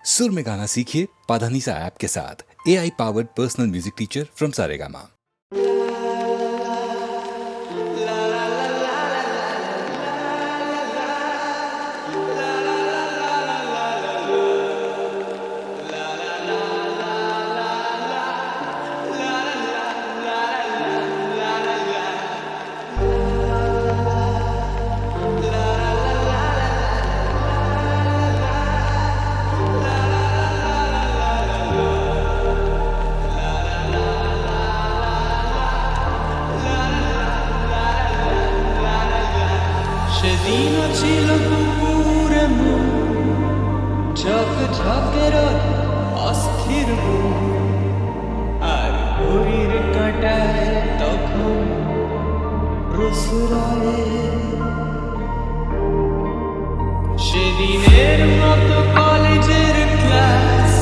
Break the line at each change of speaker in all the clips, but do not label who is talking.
सुर में गाना सीखिए पाधानीसा ऐप के साथ। AI powered personal music teacher from Saregama.
সেদিন ছিল দুপুরে ঝক ঝকের অস্থির আর ঘড়ির কাঁটায় তখন রসুরায় সেদিনের মতো কলেজের ক্লাস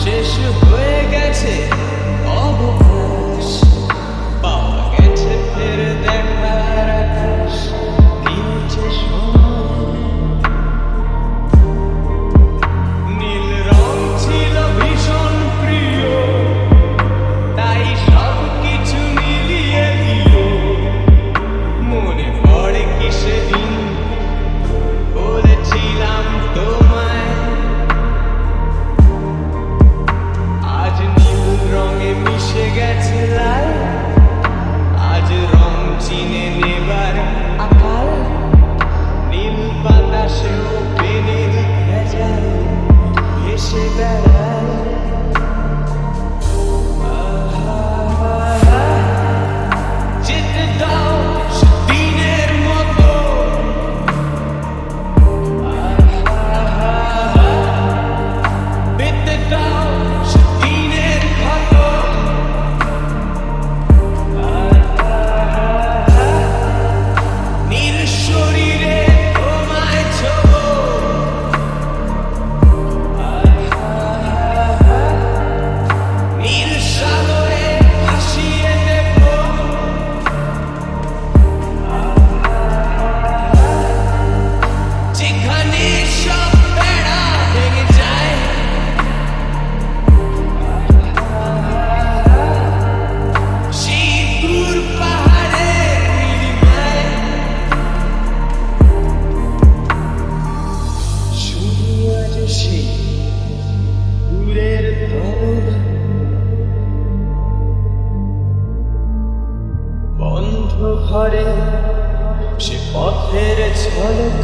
শেষ হয়ে গেছে অবকাশ পাওয়া গেছে ফের দেখার আকাশ নীল রং ছিল ভীষণ প্রিয় তাই সব কিছু মিলিয়ে দিল মনে পড়ে কি সেদিন বলেছিলাম তোমায় আজ নীল রঙে মিশে গেছে লাল আজ রং চিনে নেবার আকাল নীল বাতাসেও পেনের ভেজাল ভেসে বেড়ায় যেতে দাও সেদিনের মতো পেতে দাও সেদিনের ক্ষত নীল শরীরে তোমায় ছোঁবো নীল সাগরে ভাসিয়ে দেব যেখানে সব বেড়া ভেঙে যায় সেই দূর পাহাড়ের নীলিমায় শুধু আজ সেই দূরের তরঙ্গ বন্ধ ঘরে সে পথের ঝলক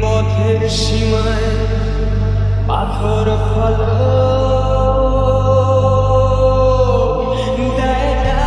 পথের সীমায় পাথর ফলক দেয় না।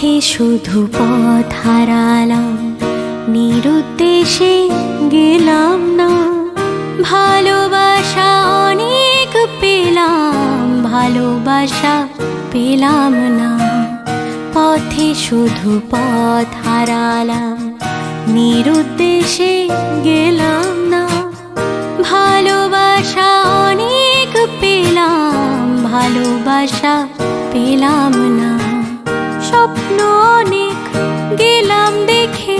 পথে শুধু পথ হারালাম, নিরুদ্দেশে গেলাম না। ভালোবাসা অনেক পেলাম, ভালোবাসা পেলাম না। পথে শুধু পথ হারালাম, নিরুদ্দেশে গেলাম না। ভালোবাসা অনেক পেলাম, ভালোবাসা পেলাম না। স্বপ্ন অনেক গেলাম দেখে,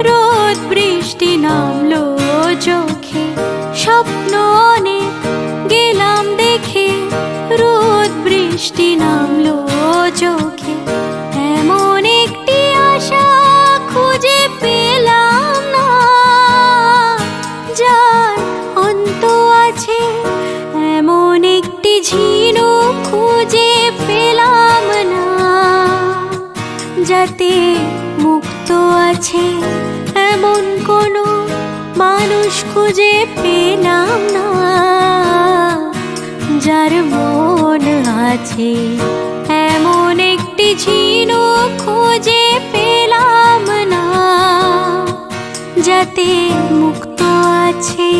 রোদ বৃষ্টি নামলো চোখে। স্বপ্ন অনেক গেলাম দেখে, রোদ বৃষ্টি নামলো চোখে। এমন একটি আশা খুঁজে পেলাম না, যার অন্ত আছে। এমন একটি ঝিনুক খুঁজে পেলাম না, যাতে মুক্ত আছে। এমন কোনো মানুষ খুঁজে পেলাম না, যার মন আছে। এমন একটি ঝিনুক খুঁজে পেলাম না, যাতে মুক্ত আছে।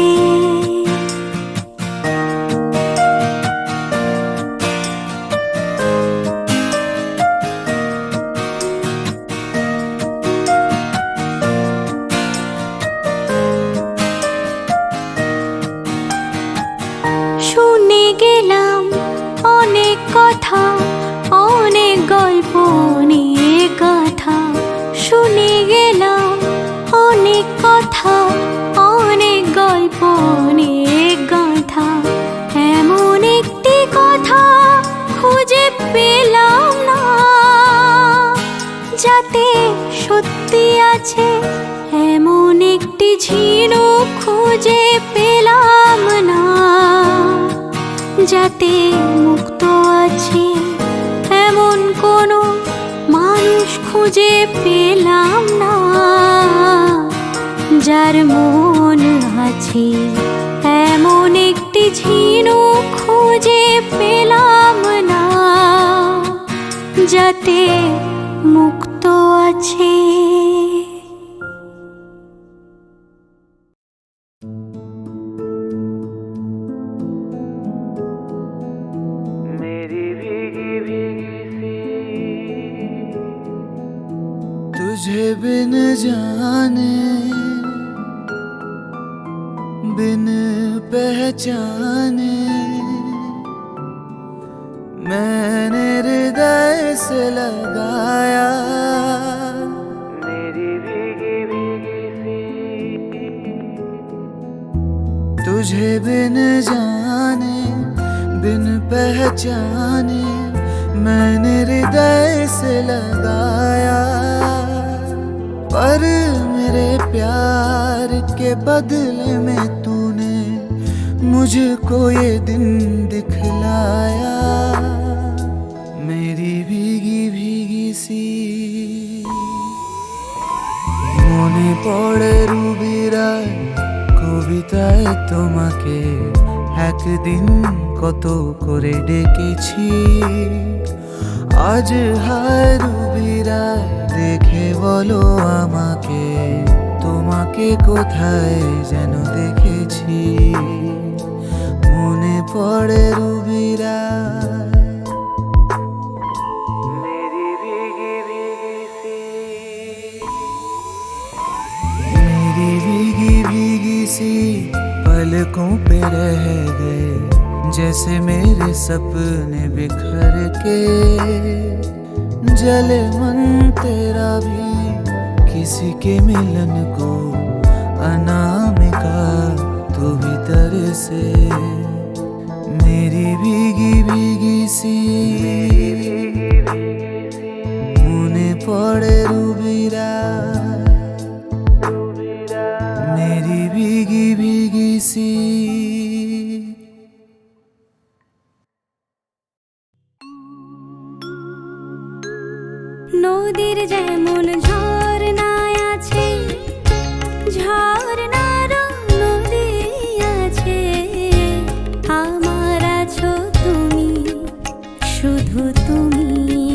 শুনে গেলাম অনেক কথা, অনেক গল্প, অনেক কথা। শুনে গেলাম অনেক কথা, অনেক গল্প, অনেক কথা। এমন একটি কথা খুঁজে পেলাম না, যাতে সত্যি আছে। এমন একটি ঝিনুক খুঁজে পেলাম না, যাতে মুক্ত আছে। এমন কোনো মানুষ খুঁজে পেলাম না, যার মন আছে। এমন একটি ঝিনুক খুঁজে পেলাম না, যাতে মুক্ত আছে।
तुझे बिन जाने, बिन पहचाने, मैंने हृदय से लगाया मेरी भीगी भीगी सी। तुझे बिन जाने, बिन पहचाने, मैंने हृदय से लगाया। पर मेरे प्यार के बदले में तूने मुझको ये दिन दिखलाया, मेरी भीगी भीगी सी। মনে পড়ে রুবিরায় কবিতায় তোমাকে, একদিন কত করে ডেকেছি। আজ হায় রুবিরায় দেখে বলো আমাকে, তোমাকে কোথায় যেন দেখেছি। মনে পড়ে রুবিরায় মেরি ভীগি ভীগি सी, मेरी भीगी भीगी सी पलकों पे रह गए, जैसे मेरे सपने बिखर के। जले मन तेरा भी किसी के मिलन को, अनामिका तू भीतर से। मेरी भीगी भीगी सी মনে পড়ে রুবিরা, मेरी भीगी भीगी सी।
নদীর যেমন ঝর্ণায় আছে, ঝর্ণারও নদী আছে। আমার আছো তুমি, শুধু তুমি।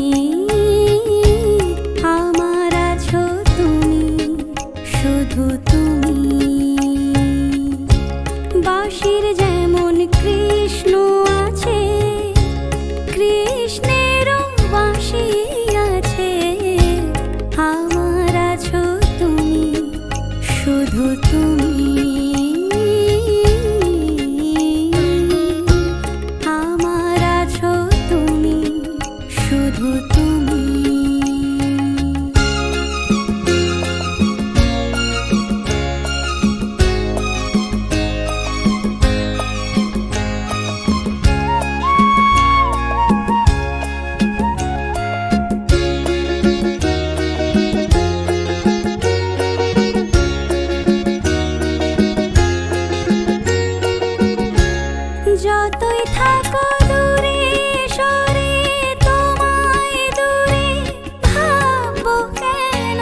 তুমি বাঁশির যেমন কৃষ্ণ আছে, কৃষ্ণেরও বাঁশি আছে, আমার আছো তুমি, শুধু তুমি। আমার আছো তুমি, শুধু তুমি। যতই থাকো দূরে সরে, তোমায় দূরে ভাববো কেন,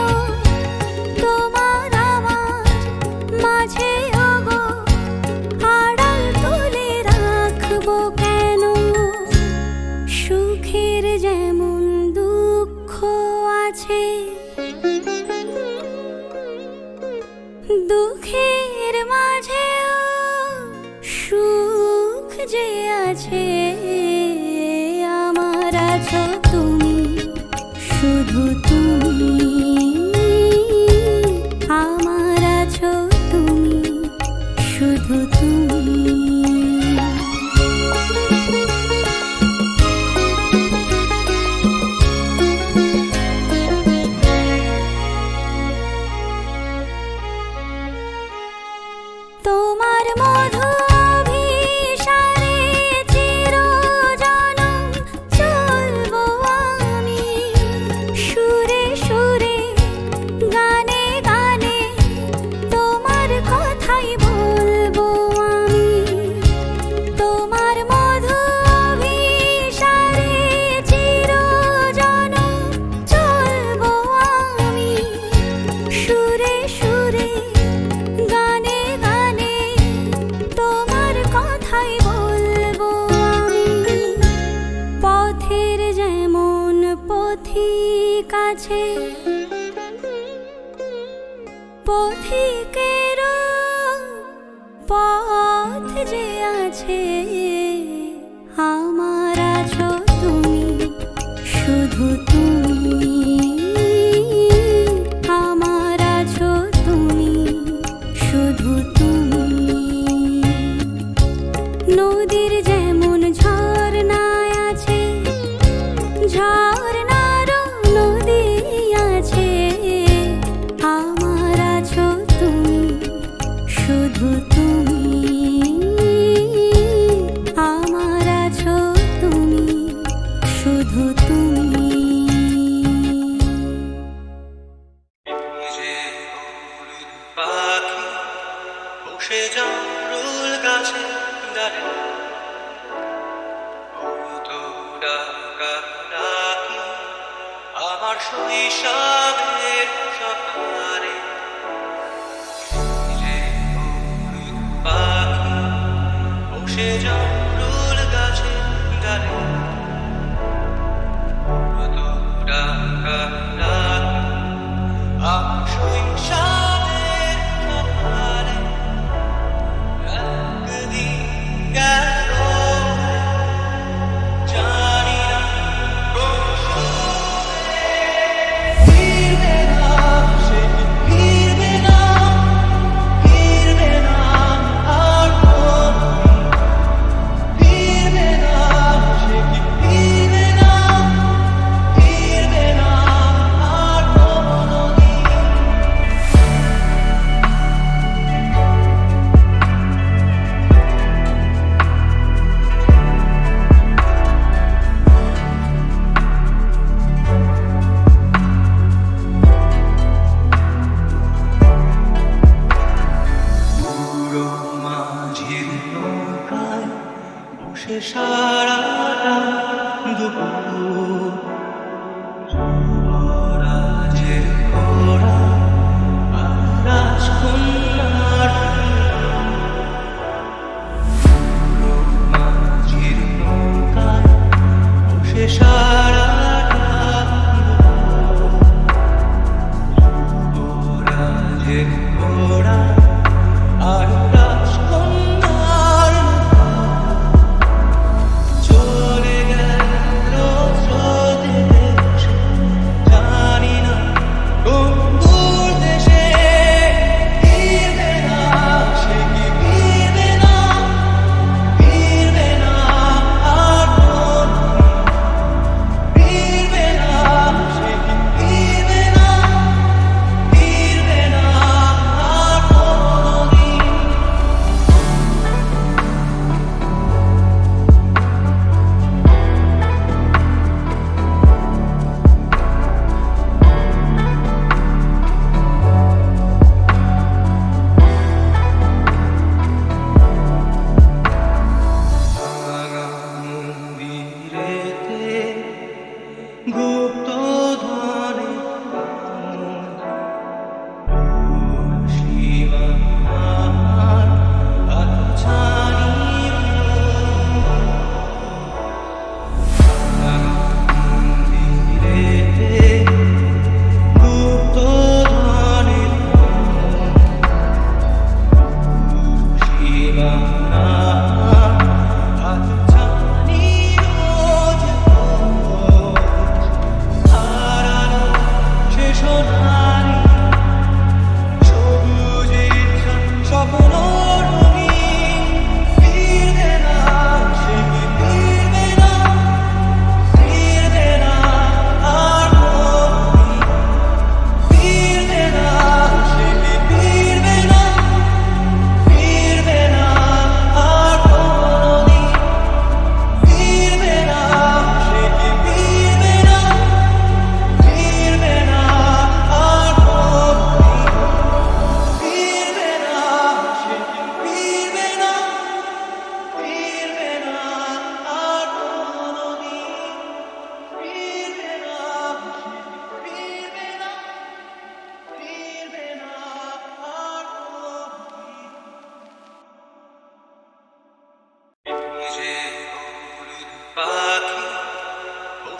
তোমার আমার মাঝে ওগো আড়াল তুলে রাখবো কেন। সুখের যেমন দুঃখ আছে, দুঃখের মাঝেও সুখ যে আছে, আমার আছো তুমি, শুধু তুমি। আমার আছো তুমি, শুধু তুমি। তোমার মধু অভিসারে চিরজনম চলবো আমি, সুরে সুরে গানে গানে তোমার কথাই বলবো আমি। তোমার মধু অভিসারে চিরজনম চলবো আমি, সুরে সুরে গানে গানে তোমার কথাই বলবো আমি। পথের যেমন পথিক আছে, পথিকেরও পথ যে আছে, আমার আছো তুমি, শুধু তুমি। আমার আছো তুমি, শুধু তুমি। নদীর যেমন ঝর্ণায় আছে, ঝর্ণারও নদী আছে, আমার আছো তুমি, শুধু তুমি। আমার আছো তুমি, শুধু তুমি।
যে হলুদ পাখি বসে জামরুল গাছে ডালে, তো ডাকা ডাকি আমার শৈশবের সকালে। যে হলুদ পাখি বসে জামরুল গাছে ডালে, তো ডাকা ডাকি আমার শৈশবের সকালে। একদিন গেল জানি না কোন সময়ে, ফিরবে না সে, ফিরবে না, ফিরবে না আর কোনদিন, ফিরবে না সে কি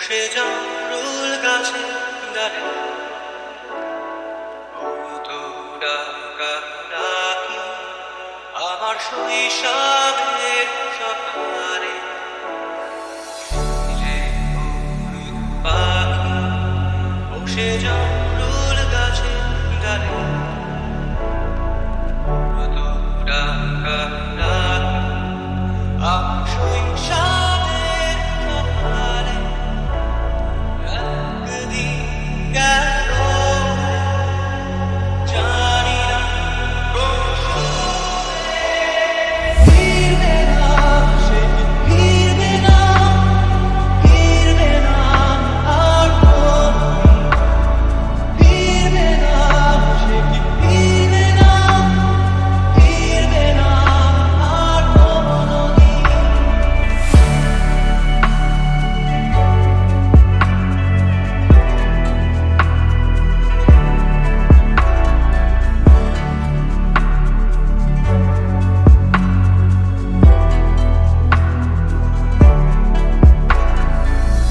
বসে জামরুল গাছে ডালে তো ডাকা ডাকি আমার শৈশবের সকালে যে হলুদ পাখি বসে জামরুল গাছে ডালে তো ডাকা ডাকি আমার শৈশবের সকালে একদিন গেল জানি না ফিরবে না, সে ফিরবে না, ফিরবে না আর কোনোদিন। ফিরবে না, সে ফিরবে না, ফিরবে না আর কোনোদিন।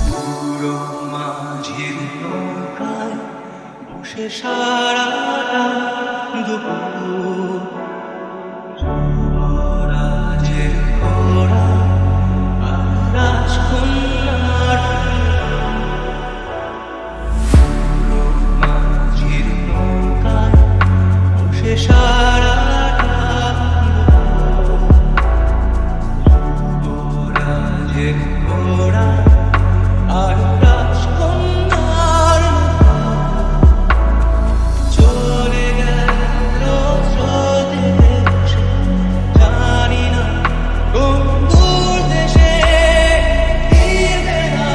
পুরো মাঝির নৌকায় বসে সারাটা দুপুর যুবরাজের ঘোড়া আর রাজকন্যার পুরো মাঝির নৌকায় বসে সারাটা দুপুর যুবরাজের ঘোড়া আর রাজকন্যার চলে গেল স্রোতে ভেসে, জানি না কোন দূর দেশে। ফিরবে না,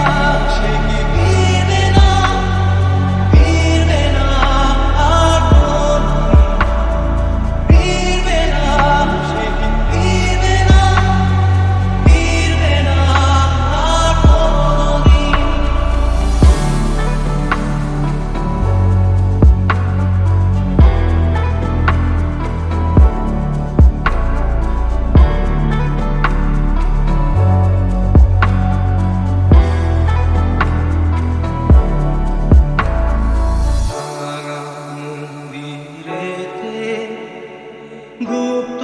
সে কি ফিরবে না, ফিরবে না আর কোনোদিন। ফিরবে না, সে কি ফিরবে না, ফিরবে না আর কোনোদিন। ভাঙা মন্দিরেতে গোপ